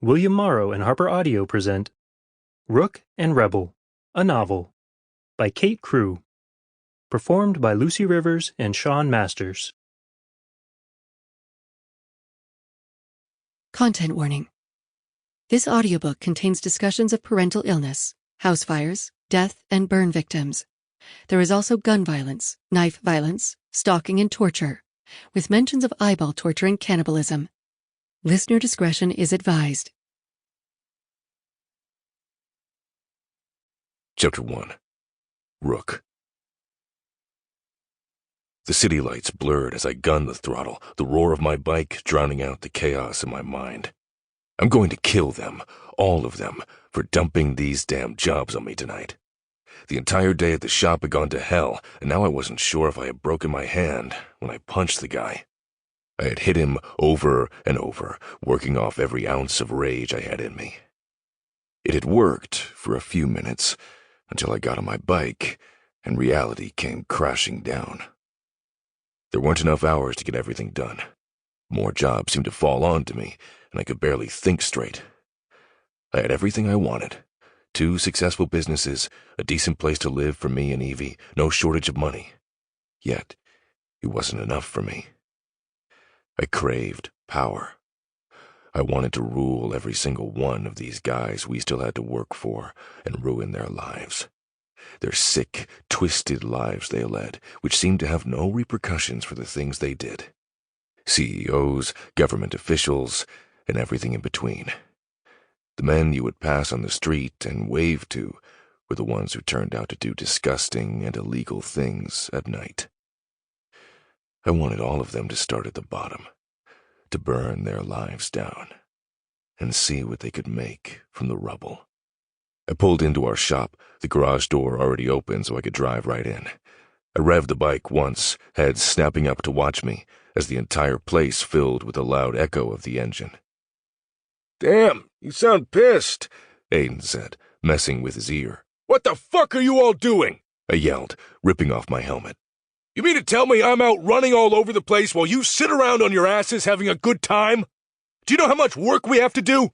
William Morrow and HarperAudio present Rook and Rebel, a novel, by Kate Crew, performed by Lucy Rivers and Sean Masters. Content warning. This audiobook contains discussions of parental illness, house fires, death, and burn victims. There is also gun violence, knife violence, stalking, and torture, with mentions of eyeball torture and cannibalism. Listener discretion is advised. Chapter 1. Rook. The city lights blurred as I gunned the throttle, the roar of my bike drowning out the chaos in my mind. I'm going to kill them, all of them, for dumping these damn jobs on me tonight. The entire day at the shop had gone to hell, and now I wasn't sure if I had broken my hand when I punched the guy. I had hit him over and over, working off every ounce of rage I had in me. It had worked for a few minutes, until I got on my bike, and reality came crashing down. There weren't enough hours to get everything done. More jobs seemed to fall onto me, and I could barely think straight. I had everything I wanted. 2 successful businesses, a decent place to live for me and Evie, no shortage of money. Yet, it wasn't enough for me. I craved power. I wanted to rule every single one of these guys we still had to work for and ruin their lives. Their sick, twisted lives they led, which seemed to have no repercussions for the things they did. CEOs, government officials, and everything in between. The men you would pass on the street and wave to were the ones who turned out to do disgusting and illegal things at night. I wanted all of them to start at the bottom, to burn their lives down, and see what they could make from the rubble. I pulled into our shop, the garage door already open so I could drive right in. I revved the bike once, heads snapping up to watch me, as the entire place filled with the loud echo of the engine. "Damn, you sound pissed," Aiden said, messing with his ear. "What the fuck are you all doing?" I yelled, ripping off my helmet. "You mean to tell me I'm out running all over the place while you sit around on your asses having a good time? Do you know how much work we have to do?"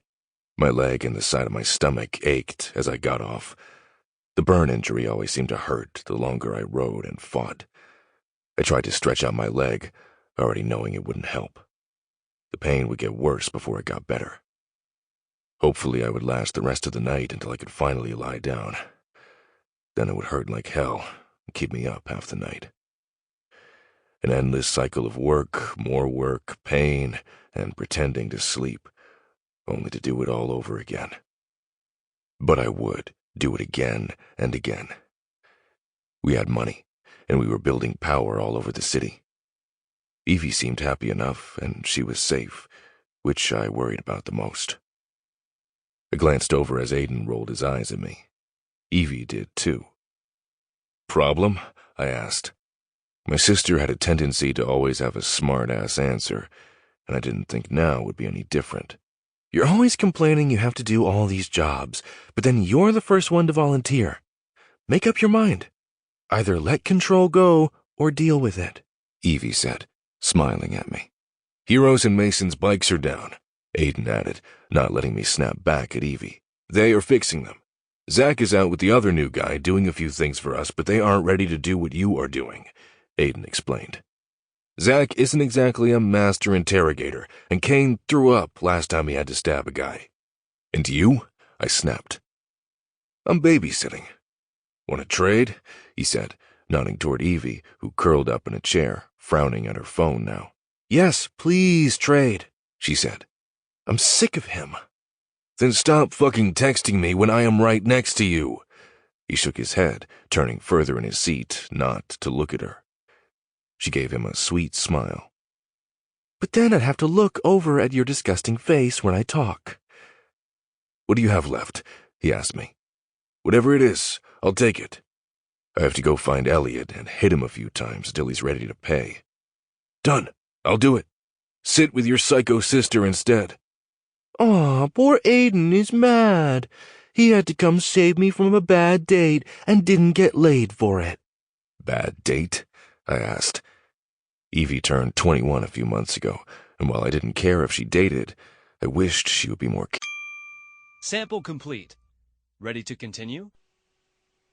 My leg and the side of my stomach ached as I got off. The burn injury always seemed to hurt the longer I rode and fought. I tried to stretch out my leg, already knowing it wouldn't help. The pain would get worse before it got better. Hopefully I would last the rest of the night until I could finally lie down. Then it would hurt like hell and keep me up half the night. An endless cycle of work, more work, pain, and pretending to sleep, only to do it all over again. But I would do it again and again. We had money, and we were building power all over the city. Evie seemed happy enough, and she was safe, which I worried about the most. I glanced over as Aiden rolled his eyes at me. Evie did too. "Problem?" I asked. My sister had a tendency to always have a smart-ass answer, and I didn't think now would be any different. "You're always complaining you have to do all these jobs, but then you're the first one to volunteer. Make up your mind. Either let control go or deal with it," Evie said, smiling at me. "Heroes and Mason's bikes are down," Aiden added, not letting me snap back at Evie. "They are fixing them. Zach is out with the other new guy doing a few things for us, but they aren't ready to do what you are doing," Aiden explained. "Zach isn't exactly a master interrogator, and Kane threw up last time he had to stab a guy." "And you?" I snapped. "I'm babysitting." "Want to trade?" he said, nodding toward Evie, who curled up in a chair, frowning at her phone now. "Yes, please trade," she said. "I'm sick of him." "Then stop fucking texting me when I am right next to you." He shook his head, turning further in his seat, not to look at her. She gave him a sweet smile. "But then I'd have to look over at your disgusting face when I talk." "What do you have left?" he asked me. "Whatever it is, I'll take it. I have to go find Elliot and hit him a few times until he's ready to pay." "Done. I'll do it. Sit with your psycho sister instead." "Aw, poor Aiden is mad. He had to come save me from a bad date and didn't get laid for it." "Bad date?" I asked. Evie turned 21 a few months ago, and while I didn't care if she dated, I wished she would be more Sample complete. Ready to continue?